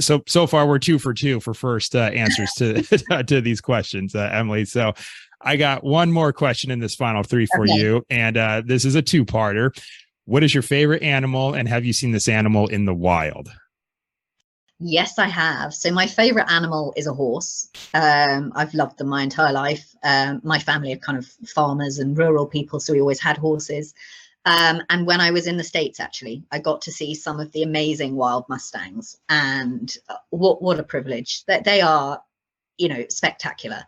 so far we're 2 for 2 for first answers to to these questions, Emily. So I got one more question in this final 3 for you, and this is a 2-parter. What is your favorite animal, and have you seen this animal in the wild? Yes, I have. So my favorite animal is a horse. I've loved them my entire life. My family are kind of farmers and rural people, so we always had horses. And when I was in the States, actually, I got to see some of the amazing wild Mustangs, and what a privilege that they are, you know, spectacular.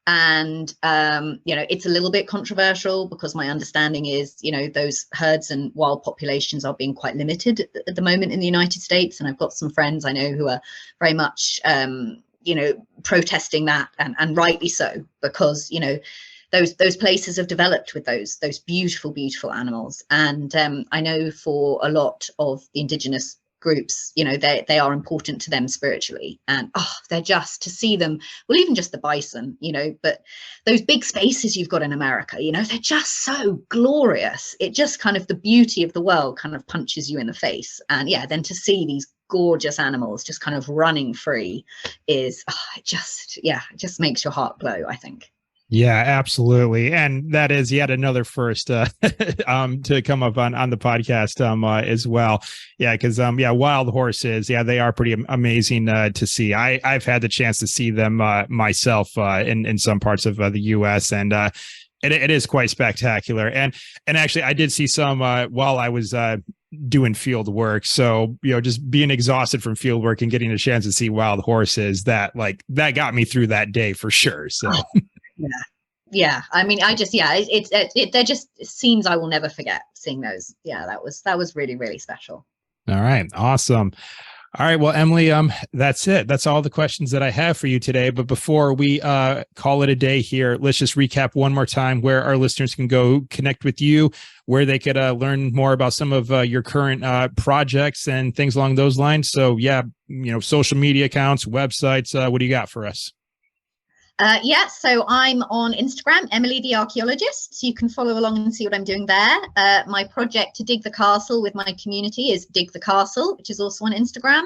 And, it's a little bit controversial because my understanding is, you know, those herds and wild populations are being quite limited at the moment in the United States. And I've got some friends I know who are very much, protesting that, and rightly so, because, you know, those places have developed with those beautiful, beautiful animals. And I know for a lot of the indigenous groups, you know, they are important to them spiritually, and they're just to see them, well, even just the bison, you know, but those big spaces you've got in America, you know, they're just so glorious. It just kind of, the beauty of the world kind of punches you in the face. And then to see these gorgeous animals just kind of running free is it just makes your heart glow, I think. Yeah, absolutely. And that is yet another first to come up on the podcast as well. Yeah, because yeah, wild horses, yeah, they are pretty amazing to see. I've had the chance to see them myself in some parts of the US, and it is quite spectacular. And actually I did see some while I was doing field work. So, just being exhausted from field work and getting a chance to see wild horses, that got me through that day for sure. So Yeah. Yeah. I mean, they're just scenes I will never forget seeing those. Yeah, that was really, really special. all right, awesome. All right, well, Emily, that's it. That's all the questions that I have for you today. But before we call it a day here, let's just recap one more time where our listeners can go connect with you, where they could learn more about some of your current projects and things along those lines. So, yeah, social media accounts, websites. What do you got for us? So I'm on Instagram, Emily the Archaeologist. So you can follow along and see what I'm doing there. My project to dig the castle with my community is Dig the Castle, which is also on Instagram.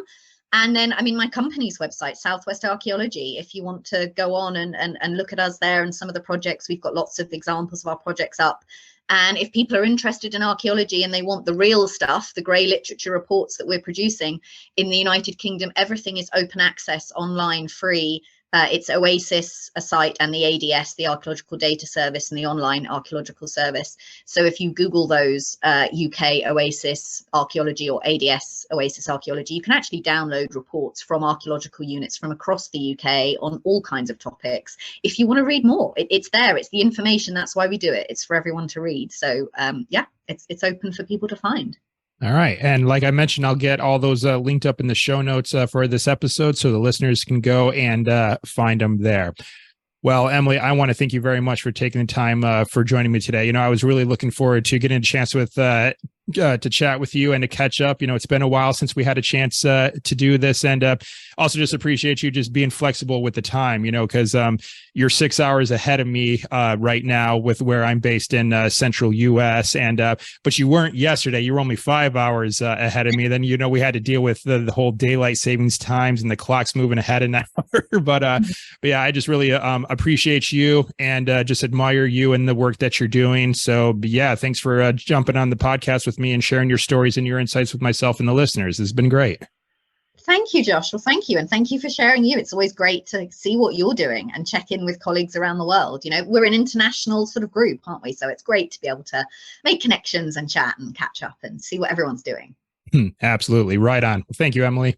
And then, my company's website, Southwest Archaeology, if you want to go on and look at us there and some of the projects, we've got lots of examples of our projects up. And if people are interested in archaeology and they want the real stuff, the grey literature reports that we're producing in the United Kingdom, everything is open access, online, free. It's Oasis, a site, and the ADS, the Archaeological Data Service, and the Online Archaeological Service. So if you Google those, UK Oasis Archaeology or ADS Oasis Archaeology, you can actually download reports from archaeological units from across the UK on all kinds of topics. If you want to read more, it's there. It's the information. That's why we do it. It's for everyone to read. So yeah, it's open for people to find. All right. And like I mentioned, I'll get all those linked up in the show notes for this episode so the listeners can go and find them there. Well, Emily, I want to thank you very much for taking the time for joining me today. I was really looking forward to getting a chance to chat with you and to catch up. It's been a while since we had a chance to do this, and also just appreciate you just being flexible with the time, because you're 6 hours ahead of me right now with where I'm based in central US. And but you weren't yesterday. You were only 5 hours ahead of me. Then, we had to deal with the whole daylight savings times and the clocks moving ahead an hour. But yeah, I just really appreciate you and just admire you and the work that you're doing. So yeah, thanks for jumping on the podcast with me and sharing your stories and your insights with myself and the listeners. This has been great. Thank you, Josh. Well, thank you. And thank you for sharing you. It's always great to see what you're doing and check in with colleagues around the world. We're an international sort of group, aren't we? So it's great to be able to make connections and chat and catch up and see what everyone's doing. Absolutely. Right on. Thank you, Emily.